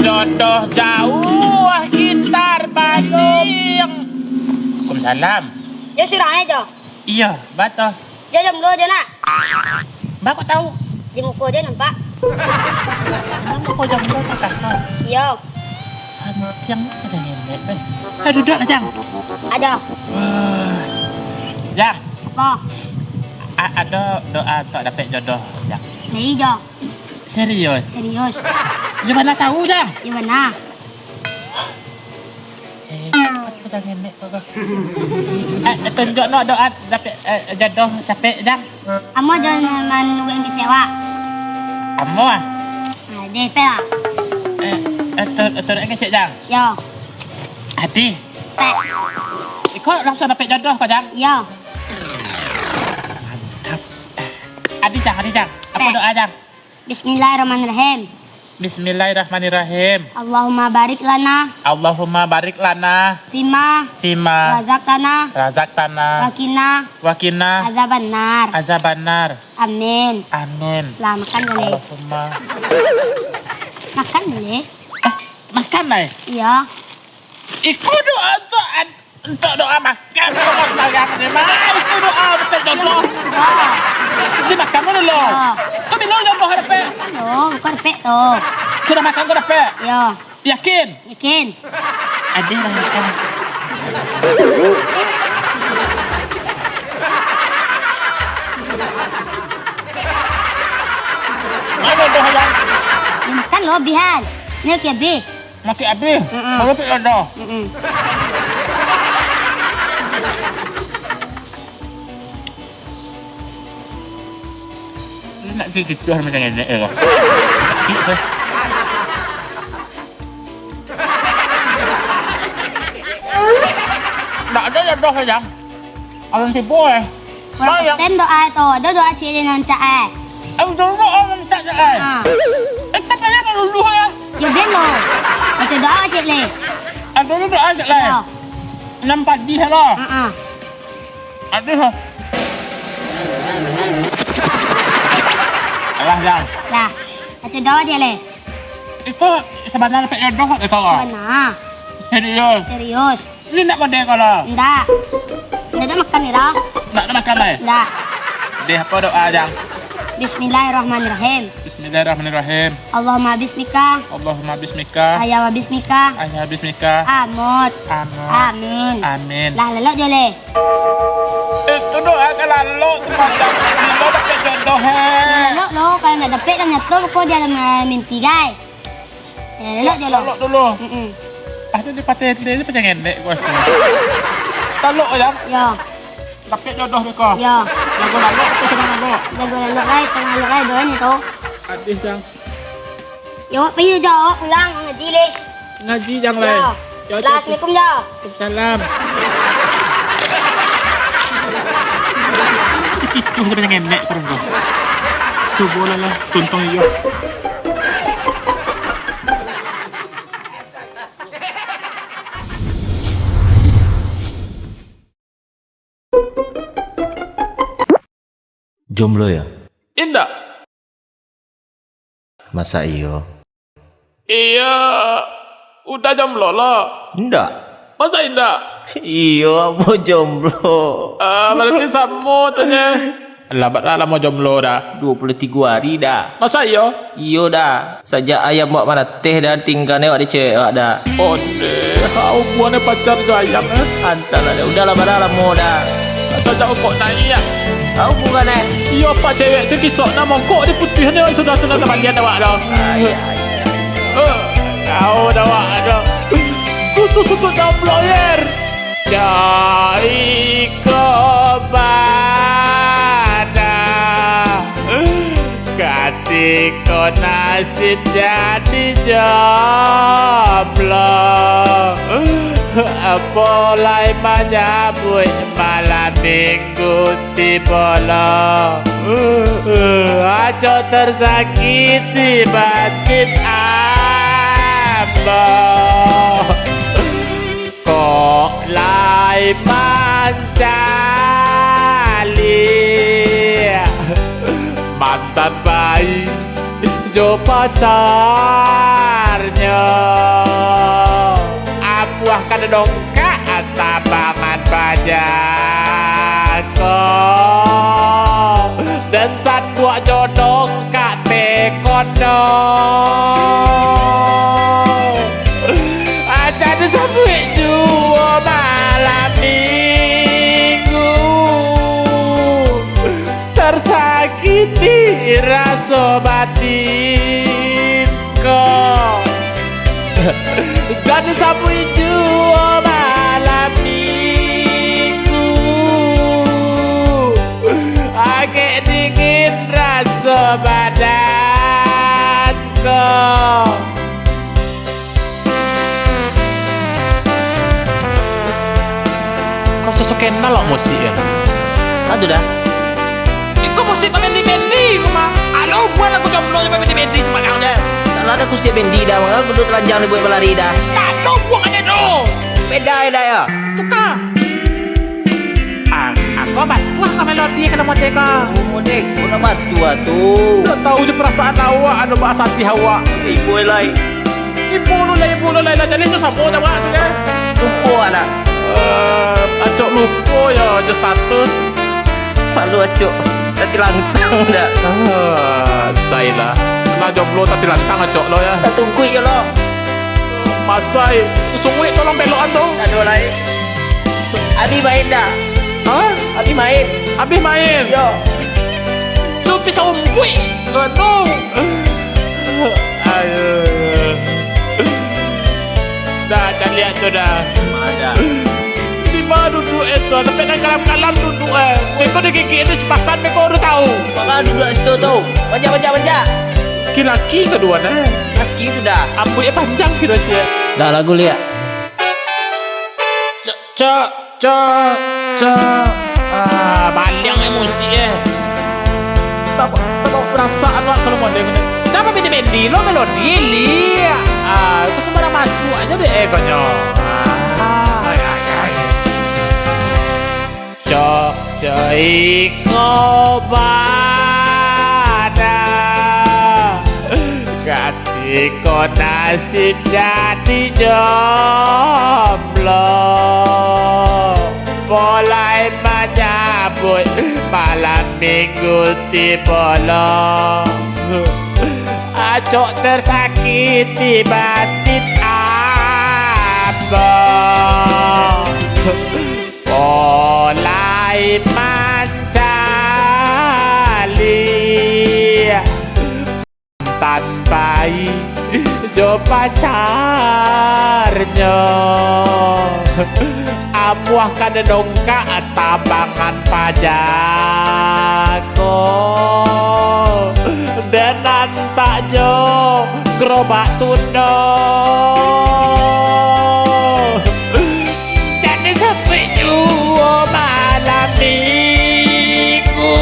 Jodoh jauh gitar payung. Waalaikumsalam. Dia surang aja. Iya, batoh. Dia jomblo aja nak. Mbak kok tahu? Di muka aja nampak. Emang kok jomblo kakak? Iya. Yang ada nenek, duduk Jang. Ada. Jang, Apa? ada doa untuk dapat jodoh, Jang. Nih jo. Serius? Serius. Gimana tahu, Jang? Gimana? Apa dah nenek kok? Tunjuk no doa dapat jodoh dapat, Jang. Amo jangan nungguin kecewa. Kamu ah? Nah, dia lah. Turun kecil, Jang. Yo. Hati. Pek. Kok langsung dapat jodoh kok, Jang? Yo. Adi, Jang. Apa doa, Jang? Bismillahirrahmanirrahim. Bismillahirrahmanirrahim. Allahumma barik lana Allahumma barik lana fima fima razaqtana razaqtana wakina azabannar. Amin. Amin. Lah makan boleh. Allahumma Makan boleh? makan lah. Iya. Iku doa untuk doa makan. Itu doa betul jodoh. Oh. Ini makan dulu. Kau bilang jodoh dapat. Loh, bukan pek tuh. Sudah makan kau dapat. Yo. Yakin? Yakin? Ada lah makan. Mana doa yang Makan lo bihan. Ini kiabi. mati habis? Kalau tak jodoh. Nak gitu macam ni lah. Tak ada jodoh Jang. Orang sibuk Orang ten doa tu. Ada doa cik dia nanti Aku dulu orang tak ada. Tak payah dulu ya. Ya belo. Macam doa cik le. Aku dulu doa je lah. Nampak di lah. Ada lah. Alah Jang. Lah. Macam doa cik le. Itu sebenarnya dapat jodoh tak kau? Mana? Serius. Serius. Ini nak pada kalau? Enggak. Enggak makan ni lah. Nak makan lah? Enggak. Dia apa doa Jang? Bismillahirrahmanirrahim. Bismillahirrahmanirrahim. Allahumma bismika. Allahumma bismika. Ayah wa bismika. Ayah bismika. Amut. Amin. Amin. Amin. Lah lelok je le. Itu doa kan lalu semacam lo dapat jodoh Lelok lo. Kalau nak dapat dalam nyata kau dalam mimpi guys. Lelok je lo. Talok dulu. Ada di patah dia ni macam ngendek gua rasa. Talok Jang. Yo. Dapat jodoh dia kau. Yo. Lagu lalok tu senang lalok. Jago lelok guys. Tengah lelok guys. Doa ni tu. Habis Jang. Yo. Pergi je. Pulang. Ngaji le. Ngaji Jang lah. Yo. Assalamualaikum je. Salam. Itu macam ngendek korang kau. Cuba lah tuntung dia. Jomblo ya? Indah. Masa iyo? Iya. Udah jomblo lah. Ndak. Masa indah? Iyo, apa jomblo? Berarti sama tanya. Lah mau jomblo dah. 23 hari dah. Masa iyo? Iyo dah. Sejak ayam buat mana teh dan tinggal ni awak di cewek dah. Oh deh. Kau buahnya pacar tu ayam Antar lah dah. Udahlah barang lah mau dah. Sejak kau naik ya. Kau bukan Iya pak cewek tu kisah nama kok dia putih ni sudah tunang kembalian awak dah. Kau dah awak dah. Khusus untuk jomblo yer. Jai kemana? Ketika nasib jadi jomblo. Apolai menyambut malam minggu tiba lo. Aco tersakiti batin amba. Kok lai mancali mantan bayi jo pacarnya. Abuahkan dongkak tabangan pajako. Dan san buat jo dongkak tekono. Jadi sampai jua malam minggu tersakiti rasa batinku. Jadi sampai jua malam minggu agak dingin rasa badanku. Kau sosok kenal loh musik ya? Aduh dah. Kau musik bendi-bendi kau mah. Alo, buat aku jomblo sampai bendi-bendi cuma kau deh. Salah ada kusi bendi dah, maka kudu telanjang dibuat berlari dah. Alo, buang aja dong. Beda ya. Tukar. Aku batu ke melodi kena modek kau. Modek, kau batu tu. Tak tahu je perasaan awak, ada bahasa hati awak. Ibu elai. Ibu lu lah, jadi tu sama dah buat tu kan. Lupa anak. Acok lupa ya, je status. Malu acok. Tati lantang dah. Saya lah. Nak jomblo tati lantang acok lo ya. Tak tunggu ya lo. Masai, sungguh tolong belokan tu. Aduh lai. Adi main dah. Hah? Adi main. Habis main? Yo. Tu pisau umpui. Aduh. Aduh. Dah, jangan lihat tu dah. Ada. Di mana duduk itu? Tapi nak kalam-kalam duduk Mereka dia gigit dia sepasan mereka udah tahu. Maka duduk situ tu. Banyak. Laki-laki kedua dah. Laki tu dah. Rambutnya panjang kira dia. Dah lagu lihat. Cak. Baliang emosi Tak perasaan lah kalau model ni. Kenapa bendi-bendi lo melodi lihat. Kau sembarang masuk aja deh egonya. Cai ngobada ketika nasib jadi jomblo mulai menyambut malam minggu tiba lo acok tersakiti batin abang mulai mencari tanpai jo pacarnya amuahkan dongkak tabangan pajako dan nantak jo gerobak tundo jadi sampai jua malam minggu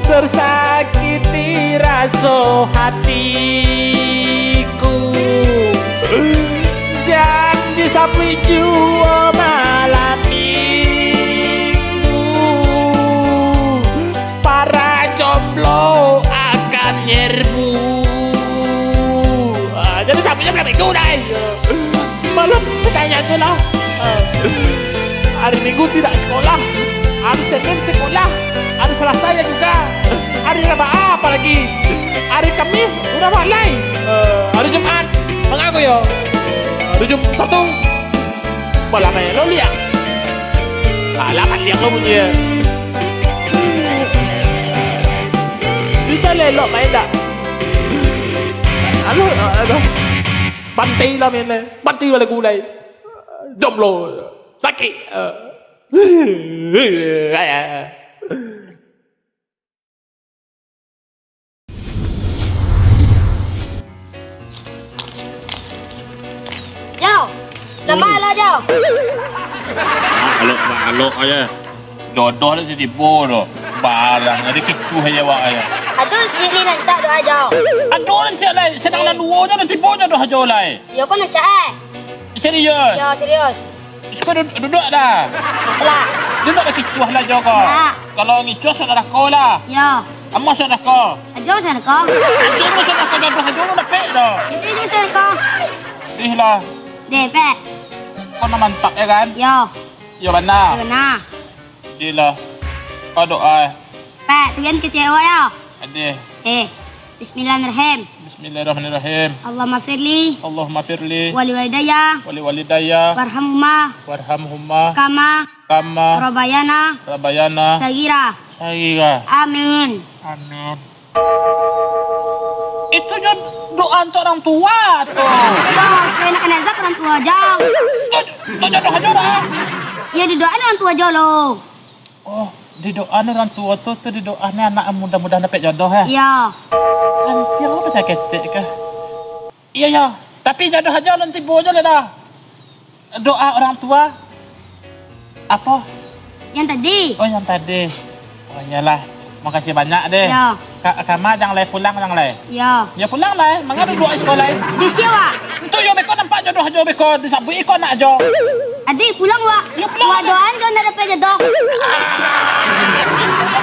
tersakiti rasa hatiku jadi sampai jua malam minggu para jomblo akan nyerbu jadi sampai malam minggu dah malam sekanya tu lah hari minggu tidak sekolah hari Senin sekolah hari Selasa ya juga hari Rabaah apalagi hari Kamis udah mulai hari Jumat mengaku yo hari Jumat Sabtu malam lo lihat alamat lihat lo punya bisa lelok main tak aduh bantai lah main bantai balik gulai jomblo sakit Jauh. Nama lah jauh. Alok aja. Jodoh ni jadi bodoh. Barang ada kicu aja wak aja. Aduh sini nak cak doa jauh. Aduh nanti lah. Senang nak dua je nanti bodoh dah aja lah. Ya kau nak cak Serius. Ya serius. Suka duduk dah. Lah. Duduk dah kicu lah jo kau. Ya. Kalau ngicu saudara kau lah. Ya. Amas saudara kau. Jom sana kau. Hancur lu sudah kau jodoh hancur lu dapet dah. Itu je sana kau. Ih lah. Deh, Pak. Kau nak mantap ya kan? Yo. Ya benar. Benar. Ih lah. Kau doa. Pak, tuan kecewa ya. Adih. Bismillahirrahmanirrahim. Bismillahirrahmanirrahim. Allahumma firli. Allahumma firli. Wali walidayya. Wali walidayya. Warhamhuma. Warhamhumma. Kama. Kama. Rabayana. Rabayana. Sagira. Sagira. Amin. Amin. Itu doa untuk orang tua tuh. Yo, saya nak kena zak orang tua aja. Itu jodoh aja lah. Ya didoain orang tua aja lo. Oh, didoain orang tua tuh didoain anak mudah-mudahan dapat jodoh ya. Ya. Santir lu percaya ketik kah? Iya ya, tapi jodoh aja nanti aja lah dah. Doa orang tua. Apa? Yang tadi. Oh yang tadi. Oh iyalah, makasih banyak deh. Ya. Kama jangan leh pulang jangan leh. Ya. Ya pulang lah, mangga doa sekolah. Di siwa. Itu yo beko nampak jodoh aja beko disabui ikon nak aja. Adik pulang wa. Ya, pulang. Wa doan jo nak dapat jodoh.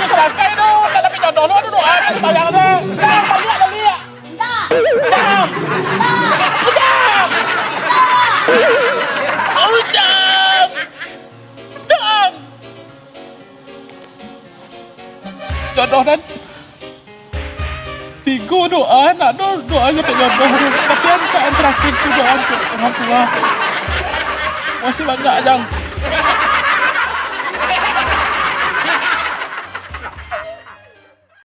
Ini selesai tuh, kalau dapat jodoh lu ada doa sebayang deh. Jangan lihat. Tak. Jam. Jam. Oh jam. Jam. Jodoh dan tiga doa nak doa dapat jodoh. Tapi yang terakhir tu doa untuk orang tua. Masih banyak yang